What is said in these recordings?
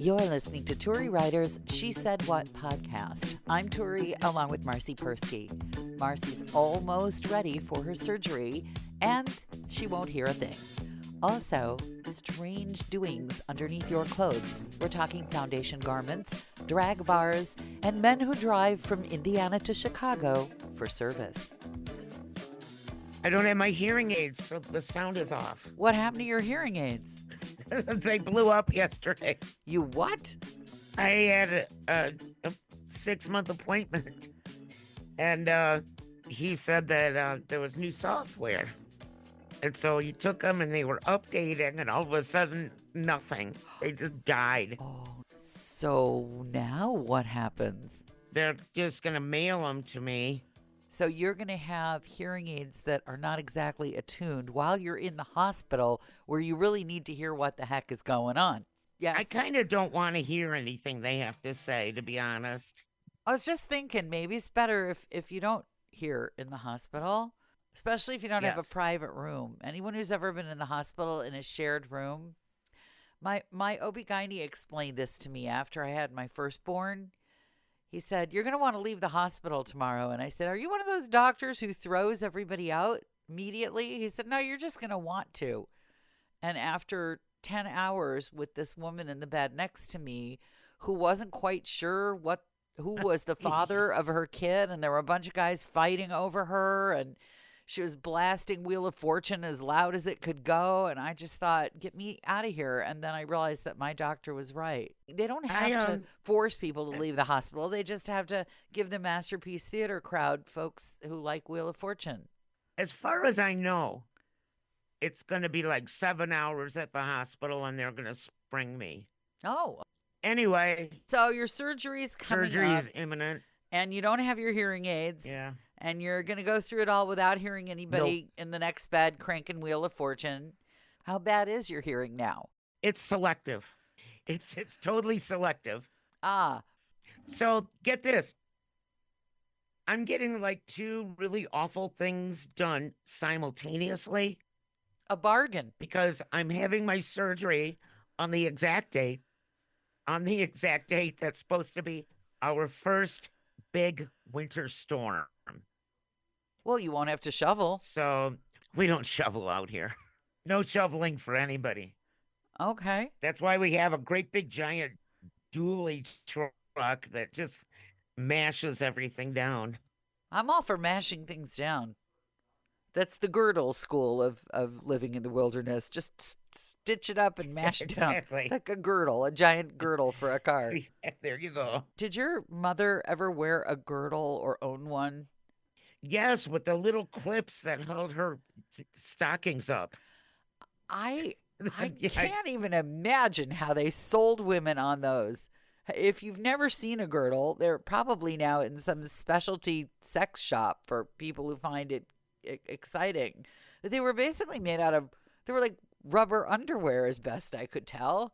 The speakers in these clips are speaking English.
You're listening to Turi Ryder's She Said What podcast. I'm Turi, along with Marci Persky. Marci's almost ready for her surgery, and she won't hear a thing. Also, strange doings underneath your clothes. We're talking foundation garments, drag bars, and men who drive from Indiana to Chicago for service. I don't have my hearing aids, so the sound is off. What happened to your hearing aids? They blew up yesterday. You what? I had a 6-month appointment, and he said that there was new software. And so he took them, and they were updating, and all of a sudden, nothing. They just died. Oh, so now what happens? They're just going to mail them to me. So you're going to have hearing aids that are not exactly attuned while you're in the hospital where you really need to hear what the heck is going on. Yes. I kind of don't want to hear anything they have to say, to be honest. I was just thinking maybe it's better if you don't hear in the hospital, especially if you don't have a private room. Anyone who's ever been in the hospital in a shared room. My OB-GYN explained this to me after I had my firstborn. He said, "You're going to want to leave the hospital tomorrow." And I said, "Are you one of those doctors who throws everybody out immediately?" He said, "No, you're just going to want to." And after 10 hours with this woman in the bed next to me who wasn't quite sure who was the father of her kid, and there were a bunch of guys fighting over her, and she was blasting Wheel of Fortune as loud as it could go. And I just thought, get me out of here. And then I realized that my doctor was right. They don't have to force people to leave the hospital. They just have to give the Masterpiece Theater crowd folks who like Wheel of Fortune. As far as I know, it's going to be like 7 hours at the hospital, and they're going to spring me. Oh. Anyway. So your surgery's coming up. Surgery is imminent. And you don't have your hearing aids. Yeah. And you're going to go through it all without hearing anybody in the next bed cranking Wheel of Fortune. How bad is your hearing now? It's selective. It's totally selective. Ah. So get this. I'm getting like 2 really awful things done simultaneously. A bargain. Because I'm having my surgery on the exact date. On the exact date that's supposed to be our first big winter storm. Well, you won't have to shovel. So we don't shovel out here. No shoveling for anybody. Okay. That's why we have a great big giant dually truck that just mashes everything down. I'm all for mashing things down. That's the girdle school of living in the wilderness. Just stitch it up and mash it down. Exactly. Like a girdle, a giant girdle for a car. There you go. Did your mother ever wear a girdle or own one? Yes, with the little clips that held her stockings up. I can't even imagine how they sold women on those. If you've never seen a girdle, they're probably now in some specialty sex shop for people who find it exciting. They were basically made out of, they were like rubber underwear as best I could tell.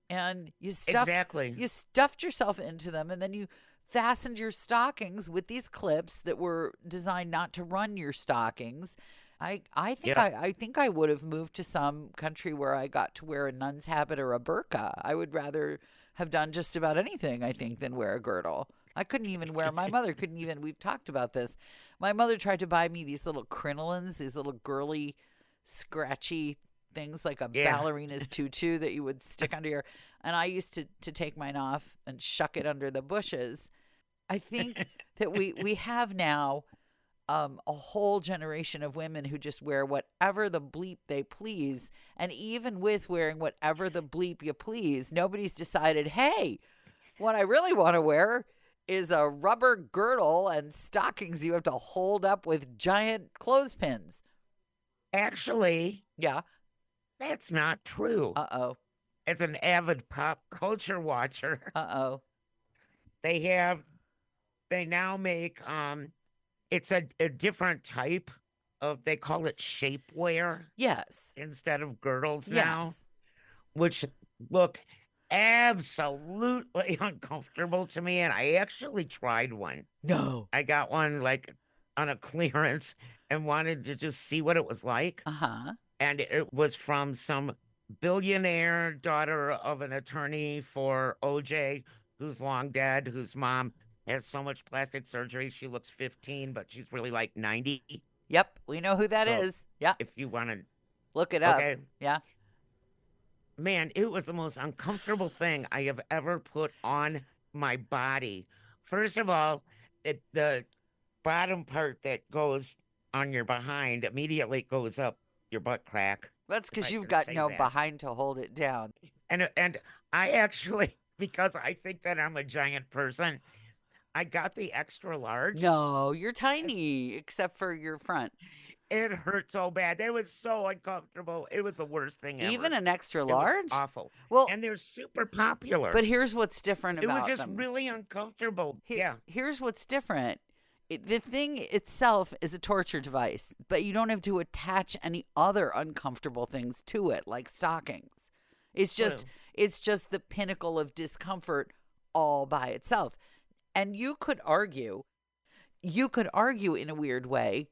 And you stuffed yourself into them, and then you fastened your stockings with these clips that were designed not to run your stockings. I think I would have moved to some country where I got to wear a nun's habit or a burqa. I would rather have done just about anything, I think, than wear a girdle. I couldn't even wear, my mother couldn't even, we've talked about this. My mother tried to buy me these little crinolines, these little girly, scratchy things like a ballerina's tutu that you would stick under your, and I used to take mine off and shuck it under the bushes. I think that we have now a whole generation of women who just wear whatever the bleep they please. And even with wearing whatever the bleep you please, nobody's decided, hey, what I really want to wear is a rubber girdle and stockings you have to hold up with giant clothespins. Actually, yeah, that's not true. Uh-oh. As an avid pop culture watcher, uh-oh, they now make it's a different type of, they call it shapewear. Yes. Instead of girdles now, which look absolutely uncomfortable to me. And I actually tried one. No. I got one like on a clearance and wanted to just see what it was like. Uh-huh. And it was from some billionaire daughter of an attorney for OJ, who's long dead, whose mom has so much plastic surgery she looks 15, but she's really like 90. Yep, we know who that So is. Yeah, if you want to, look it up. okay. Yeah. Man, it was the most uncomfortable thing I have ever put on my body. First of all, the bottom part that goes on your behind immediately goes up your butt crack, That's if because I you've can got say no that. behind to hold it down. And I actually, because I think that I'm a giant person, I got the extra large. No, you're tiny, except for your front. It hurt so bad. It was so uncomfortable. It was the worst thing Even ever. an extra It was large? awful. Well, And they're super popular. but here's what's different It was about just them. really uncomfortable. Yeah. Here's what's different. The thing itself is a torture device, but you don't have to attach any other uncomfortable things to it, like stockings. It's just Well, it's just the pinnacle of discomfort all by itself. And you could argue in a weird way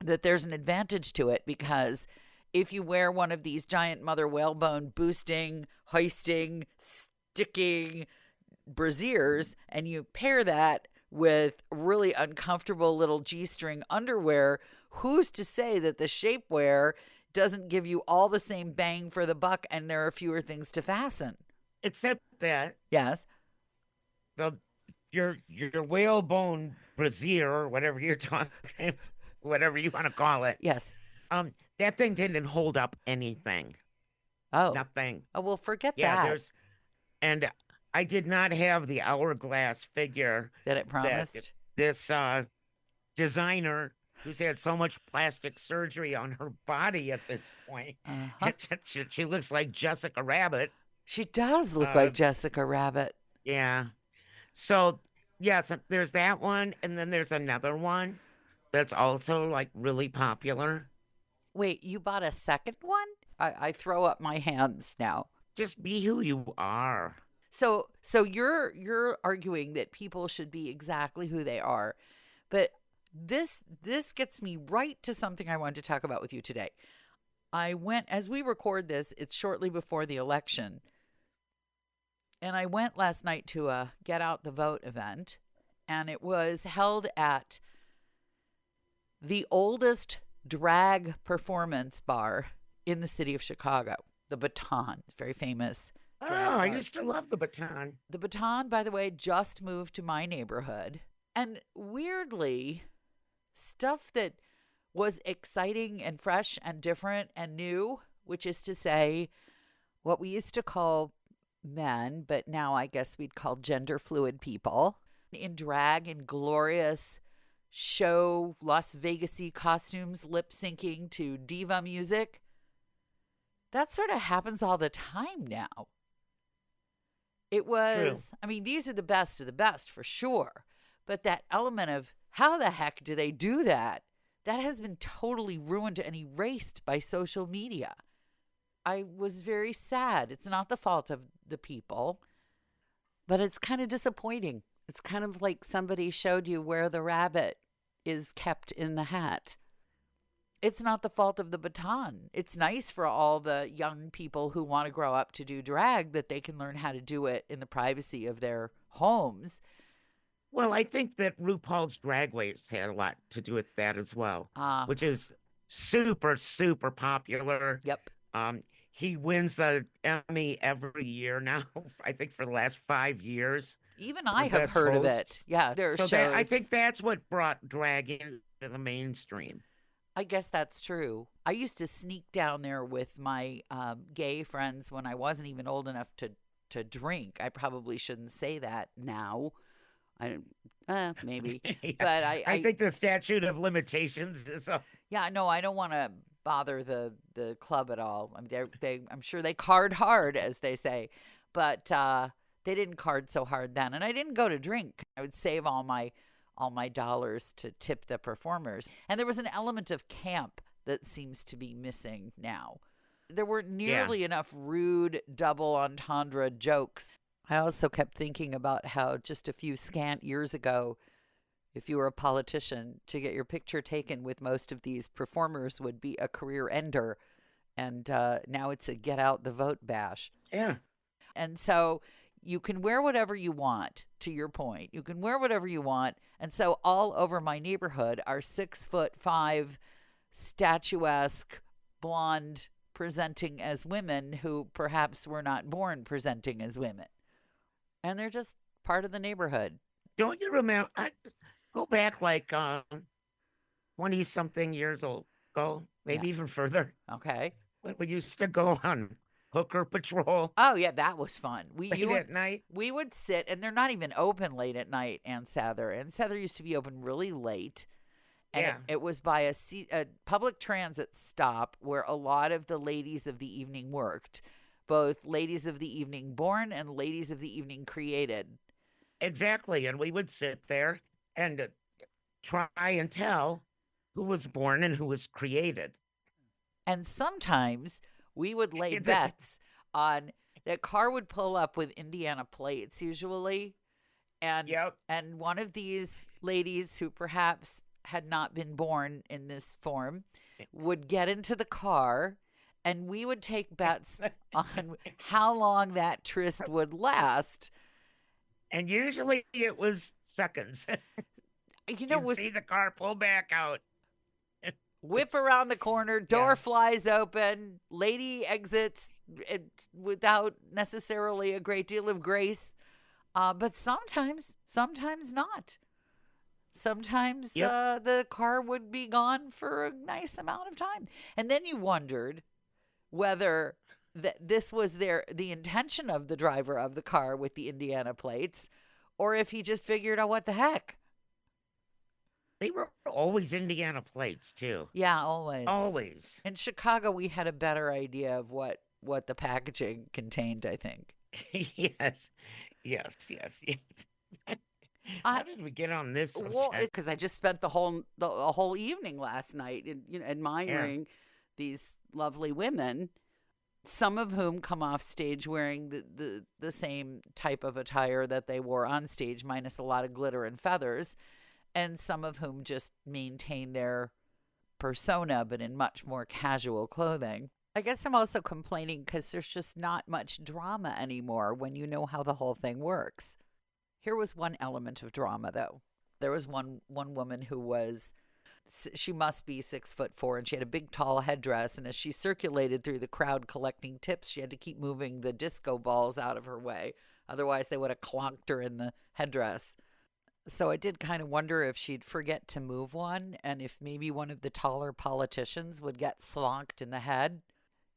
that there's an advantage to it because if you wear one of these giant mother whalebone boosting, hoisting, sticking brasiers and you pair that with really uncomfortable little G-string underwear, who's to say that the shapewear doesn't give you all the same bang for the buck and there are fewer things to fasten? except that Yes. the your whalebone brassiere or whatever you're talking, whatever you want to call it, Yes. that thing didn't hold up anything. Oh. Nothing. Oh, well, forget Yeah, that and I did not have the hourglass figure that it that promised. this designer who's had so much plastic surgery on her body at this point. Uh-huh. She looks like Jessica Rabbit. She does look Uh, like Jessica Rabbit. yeah. So, yes, there's that one, and then there's another one that's also like really popular. Wait, you bought a second one? I throw up my hands now. Just be who you are. So you're arguing that people should be exactly who they are. But this gets me right to something I wanted to talk about with you today. I went as we record this, it's shortly before the election. And I went last night to a Get Out the Vote event, and it was held at the oldest drag performance bar in the city of Chicago, the Baton. It's very famous. Oh, I used to love the baton. The Baton, by the way, just moved to my neighborhood. And weirdly, stuff that was exciting and fresh and different and new, which is to say, what we used to call men, but now I guess we'd call gender fluid people, in drag in glorious show Las Vegas-y costumes, lip syncing to diva music. That sort of happens all the time now. It was, True. I mean, these are the best of the best for sure. But that element of how the heck do they do that? That has been totally ruined and erased by social media. I was very sad. It's not the fault of the people, but it's kind of disappointing. It's kind of like somebody showed you where the rabbit is kept in the hat. It's not the fault of the Baton. It's nice for all the young people who want to grow up to do drag that they can learn how to do it in the privacy of their homes. Well, I think that RuPaul's Drag Race had a lot to do with that as well, which is super, super popular. Yep. He wins the Emmy every year now, I think for the last 5 years. Even I for have best heard of host. it. Yeah, there are So shows. I think that's what brought drag into the mainstream. I guess that's true. I used to sneak down there with my gay friends when I wasn't even old enough to drink. I probably shouldn't say that now. Maybe, Yeah. but I think the statute of limitations is up. Yeah, no, I don't want to bother the club at all. I mean, I'm sure they card hard, as they say, but they didn't card so hard then, and I didn't go to drink. I would save all my dollars to tip the performers, and there was an element of camp that seems to be missing now. There weren't nearly enough rude double entendre jokes. I also kept thinking about how just a few scant years ago, if you were a politician, to get your picture taken with most of these performers would be a career ender. And now it's a get out the vote bash. Yeah. And so you can wear whatever you want, to your point. You can wear whatever you want. And so all over my neighborhood are 6'5" statuesque blonde presenting as women who perhaps were not born presenting as women. And they're just part of the neighborhood. Don't you remember? I go back like 20-something years ago, maybe even further. Okay. When we used to go on hooker patrol. Oh, yeah, that was fun. Late at night. We would sit, and they're not even open late at night, Ann Sather. Ann Sather used to be open really late. And Yeah. it was by a public transit stop where a lot of the ladies of the evening worked, both ladies of the evening born and ladies of the evening created. Exactly. And we would sit there and try and tell who was born and who was created. And sometimes we would lay bets on that car would pull up with Indiana plates usually. And Yep. and one of these ladies who perhaps had not been born in this form would get into the car, and we would take bets on how long that tryst would last. And usually it was seconds. You know, You'd see the car pull back out. whip around the corner, door flies open, lady exits without necessarily a great deal of grace. But sometimes not. Sometimes the car would be gone for a nice amount of time. And then you wondered whether this was the intention of the driver of the car with the Indiana plates, or if he just figured out what the heck. They were always Indiana plates, too. Yeah, always. Always. In Chicago, we had a better idea of what the packaging contained, I think. Yes. How did we get on this? Well, because I just spent the whole evening last night admiring these lovely women, some of whom come off stage wearing the same type of attire that they wore on stage, minus a lot of glitter and feathers, and some of whom just maintain their persona, but in much more casual clothing. I guess I'm also complaining because there's just not much drama anymore when you know how the whole thing works. Here was one element of drama, though. There was one woman who she must be 6'4", and she had a big, tall headdress. And as she circulated through the crowd collecting tips, she had to keep moving the disco balls out of her way. Otherwise, they would have clonked her in the headdress. So I did kind of wonder if she'd forget to move one, and if maybe one of the taller politicians would get slonked in the head.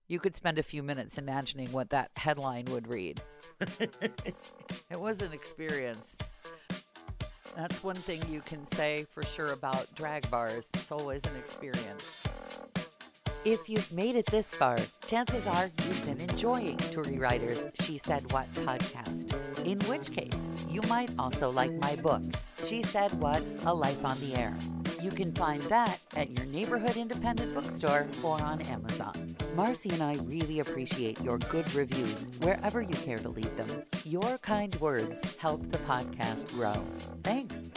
You could spend a few minutes imagining what that headline would read. It was an experience. That's one thing you can say for sure about drag bars. It's always an experience. If you've made it this far, chances are you've been enjoying Turi Ryder's She Said What podcast. In which case, you might also like my book, She Said What, A Life on the Air. You can find that at your neighborhood independent bookstore or on Amazon. Marci and I really appreciate your good reviews wherever you care to leave them. Your kind words help the podcast grow. Thanks.